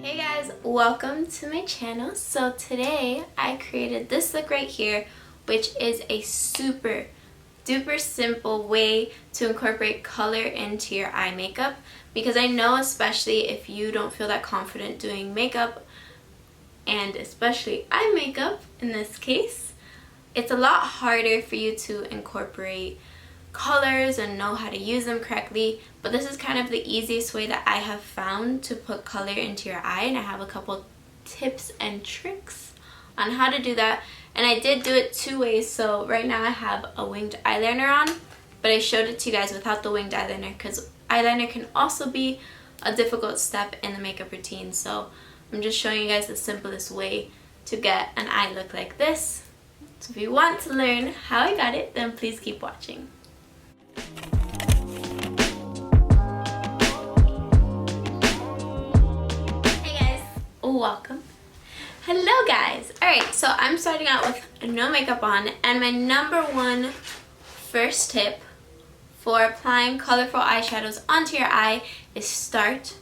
Hey guys, welcome to my channel. So today I created this look right here, which is a super duper simple way to incorporate color into your eye makeup, because I know especially if you don't feel that confident doing makeup, and especially eye makeup in this case, it's a lot harder for you to incorporate colors and know how to use them correctly. But this is kind of the easiest way that I have found to put color into your eye, and I have a couple tips and tricks on how to do that. And I did do it two ways. So right now I have a winged eyeliner on, but I showed it to you guys without the winged eyeliner because eyeliner can also be a difficult step in the makeup routine. So I'm just showing you guys the simplest way to get an eye look like this. So if you want to learn how I got it, then please keep watching. Hey guys, welcome. Hello guys. Alright, so I'm starting out with no makeup on, and my number one first tip for applying colorful eyeshadows onto your eye is start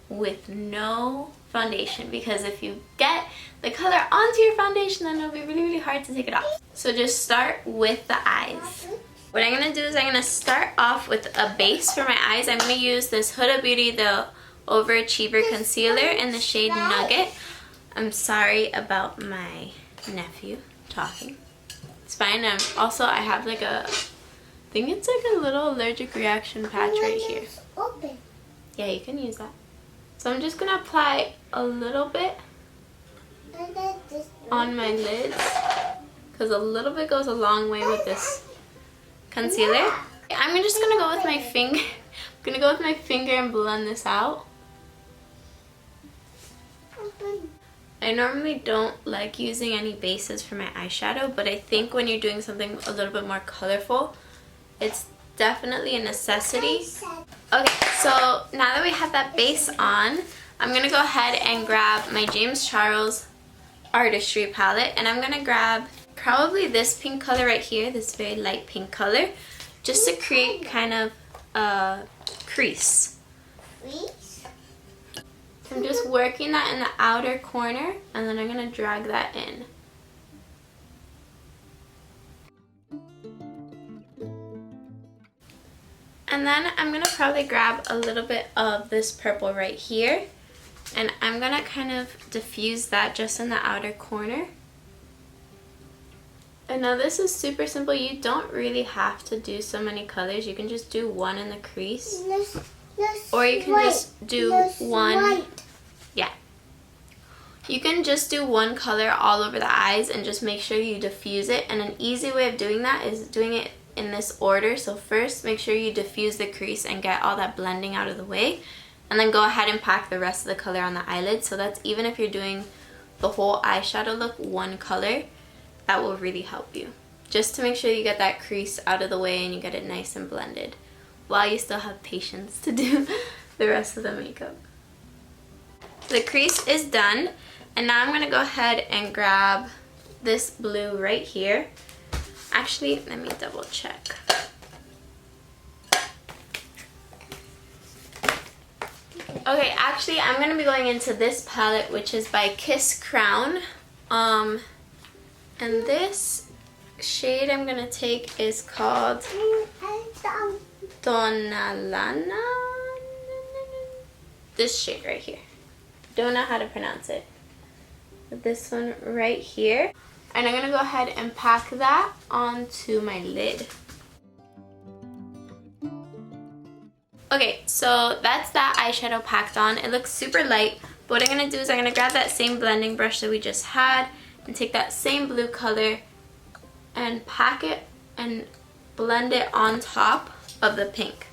with no foundation, because if you get the color onto your foundation, then it'll be really hard to take it off. So just start with the eyes. What I'm going to do is I'm going to start off with a base for my eyes. I'm going to use this Huda Beauty, the Overachiever Concealer in the shade Nugget. I'm sorry about my nephew talking. It's fine. Also, I have like I think it's like a little allergic reaction patch right here. Yeah, you can use that. So I'm just going to apply a little bit on my lids, because a little bit goes a long way with this concealer. I'm just gonna go with my finger. I'm gonna go with my finger and blend this out. I normally don't like using any bases for my eyeshadow, but I think when you're doing something a little bit more colorful, it's definitely a necessity. Okay, so now that we have that base on, I'm gonna go ahead and grab my James Charles Artistry palette, and I'm gonna grab probably this pink color right here, this very light pink color, just to create kind of a crease. I'm just working that in the outer corner, and then I'm going to drag that in. And then I'm going to probably grab a little bit of this purple right here, and I'm going to kind of diffuse that just in the outer corner. And now this is super simple. You don't really have to do so many colors. You can just do one in the crease. Or you can just do one. Yeah. You can just do one color all over the eyes and just make sure you diffuse it. And an easy way of doing that is doing it in this order. So first, make sure you diffuse the crease and get all that blending out of the way. And then go ahead and pack the rest of the color on the eyelid. So that's even if you're doing the whole eyeshadow look one color, that will really help you. Just to make sure you get that crease out of the way and you get it nice and blended, while you still have patience to do the rest of the makeup. The crease is done, and now I'm going to go ahead and grab this blue right here. Actually, let me double check. Okay, actually I'm going to be going into this palette, which is by Kiss Crown. And this shade I'm going to take is called Donnalana. This shade right here. Don't know how to pronounce it. But this one right here. And I'm going to go ahead and pack that onto my lid. Okay, so that's that eyeshadow packed on. It looks super light. But what I'm going to do is I'm going to grab that same blending brush that we just had and take that same blue color and pack it and blend it on top of the pink.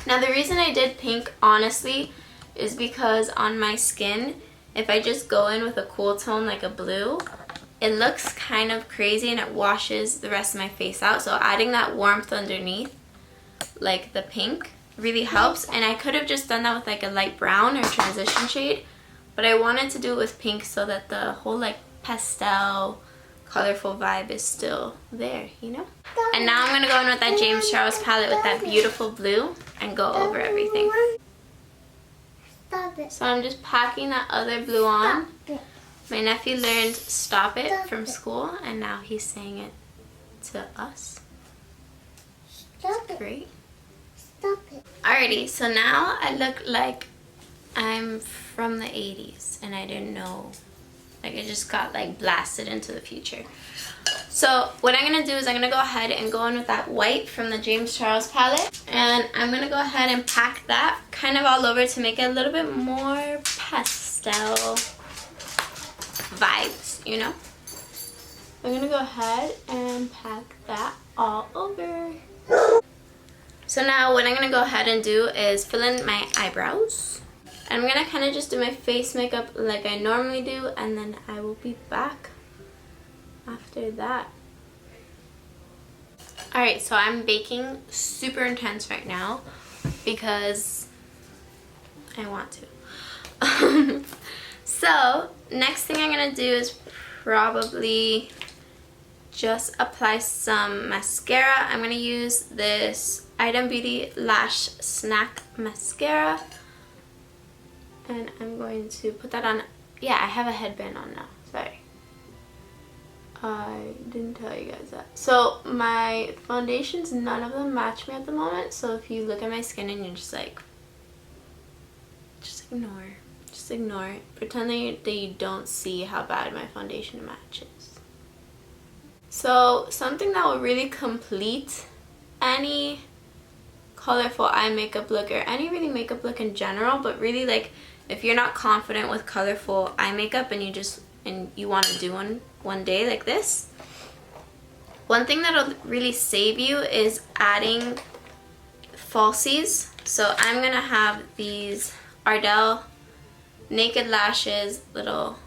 Now the reason I did pink, honestly, is because on my skin, if I just go in with a cool tone like a blue, it looks kind of crazy and it washes the rest of my face out. So adding that warmth underneath, like the pink, really helps. And I could have just done that with like a light brown or transition shade, but I wanted to do it with pink so that the whole like pastel colorful vibe is still there, you know? And now I'm going to go in with that James Charles palette with that beautiful blue and go over everything. Stop it. So I'm just packing that other blue on. Stop it. My nephew learned "stop it" from school, and now he's saying it to us. Stop it. Great. Stop it. Alrighty, so now I look like I'm from the 80s and I didn't know. Like, I just got like blasted into the future. So what I'm going to do is I'm going to go ahead and go in with that white from the James Charles palette. And I'm going to go ahead and pack that kind of all over to make it a little bit more pastel vibes, you know? I'm going to go ahead and pack that all over. So now what I'm going to go ahead and do is fill in my eyebrows. And I'm going to kind of just do my face makeup like I normally do, and then I will be back after that. Alright, so I'm baking super intense right now because I want to. So next thing I'm going to do is probably just apply some mascara. I'm going to use this Item Beauty Lash Snack Mascara. And I'm going to put that on. Yeah, I have a headband on now. Sorry. I didn't tell you guys that. So my foundations, none of them match me at the moment. So if you look at my skin and you're just like, just ignore. Just ignore it. Pretend that you don't see how bad my foundation matches. So something that will really complete any colorful eye makeup look, or any really makeup look in general, but really like if you're not confident with colorful eye makeup and you want to do one day like this, one thing that'll really save you is adding falsies. So I'm gonna have these Ardell Naked Lashes little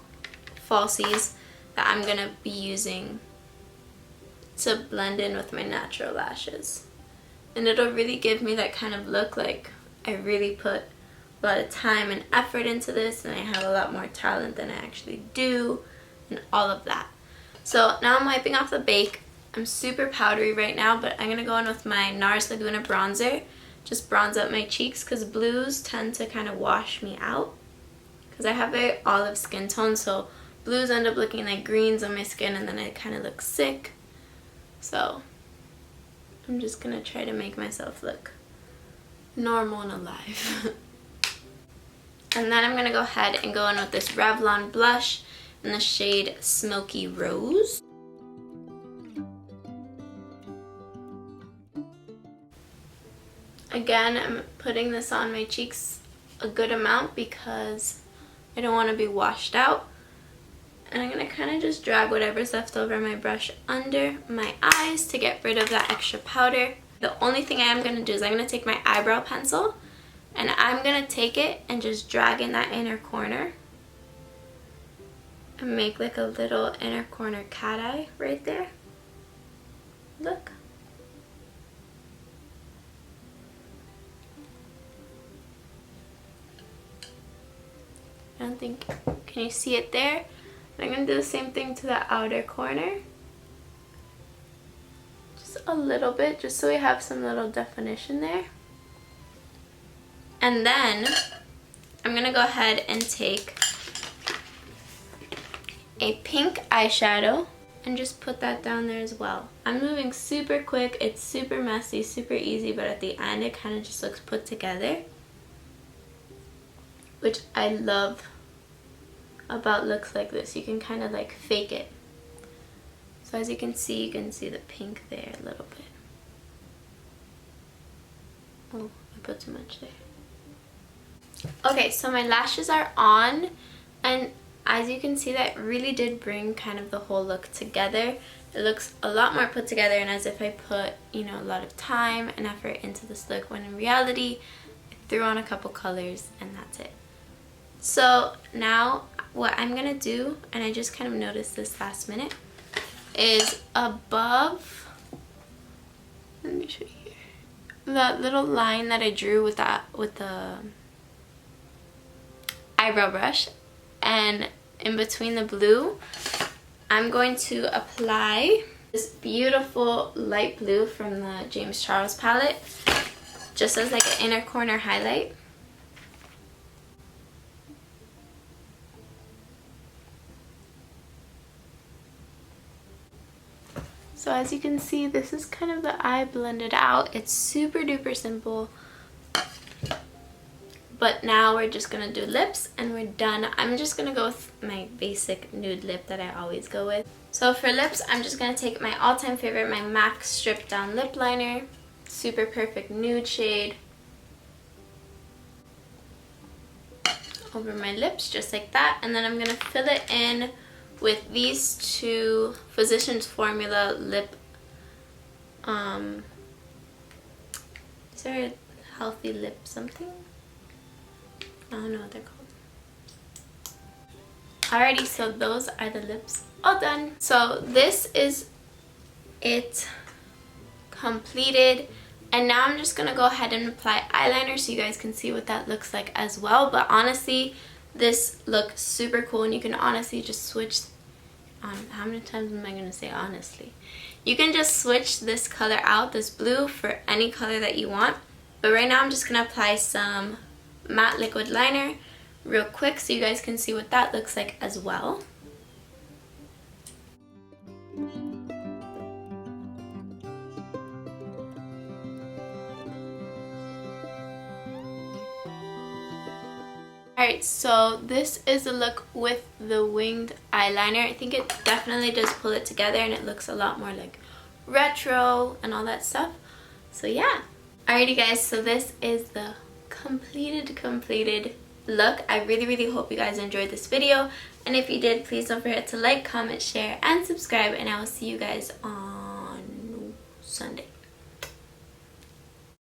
falsies that I'm gonna be using to blend in with my natural lashes, and it'll really give me that kind of look like I really put a lot of time and effort into this, and I have a lot more talent than I actually do, and all of that. So now I'm wiping off the bake. I'm super powdery right now, but I'm gonna go in with my NARS Laguna bronzer, just bronze up my cheeks, because blues tend to kind of wash me out because I have very olive skin tone, so blues end up looking like greens on my skin, and then I kind of look sick. So I'm just gonna try to make myself look normal and alive. And then I'm going to go ahead and go in with this Revlon blush in the shade Smoky Rose. Again, I'm putting this on my cheeks a good amount because I don't want to be washed out. And I'm going to kind of just drag whatever's left over my brush under my eyes to get rid of that extra powder. The only thing I am going to do is I'm going to take my eyebrow pencil, and I'm going to take it and just drag in that inner corner and make like a little inner corner cat eye right there. Look. I don't think, can you see it there? And I'm going to do the same thing to the outer corner. Just a little bit, just so we have some little definition there. And then I'm going to go ahead and take a pink eyeshadow and just put that down there as well. I'm moving super quick. It's super messy, super easy, but at the end it kind of just looks put together, which I love about looks like this. You can kind of like fake it. So as you can see the pink there a little bit. Oh, I put too much there. Okay, so my lashes are on, and as you can see, that really did bring kind of the whole look together. It looks a lot more put together and as if I put, you know, a lot of time and effort into this look, when in reality, I threw on a couple colors and that's it. So now what I'm gonna do, and I just kind of noticed this last minute, is above, let me show you here, that little line that I drew with the eyebrow brush, and in between the blue, I'm going to apply this beautiful light blue from the James Charles palette, just as like an inner corner highlight. So as you can see, this is kind of the eye blended out. It's super duper simple. But now we're just gonna do lips and we're done. I'm just gonna go with my basic nude lip that I always go with. So for lips, I'm just gonna take my all-time favorite, my MAC Strip Down Lip Liner. Super perfect nude shade. Over my lips, just like that. And then I'm gonna fill it in with these two Physicians Formula lip, is there a healthy lip something? I don't know what they're called. Alrighty, so those are the lips all done. So this is it completed. And now I'm just going to go ahead and apply eyeliner so you guys can see what that looks like as well. But honestly, this looks super cool and you can honestly just switch. How many times am I going to say honestly? You can just switch this color out, this blue, for any color that you want. But right now I'm just going to apply some matte liquid liner real quick so you guys can see what that looks like as well. Alright, so this is the look with the winged eyeliner. I think it definitely does pull it together and it looks a lot more like retro and all that stuff. So yeah. Alrighty guys, so this is the completed look. I really hope you guys enjoyed this video. And if you did, please don't forget to like, comment, share, and subscribe. And I will see you guys on Sunday.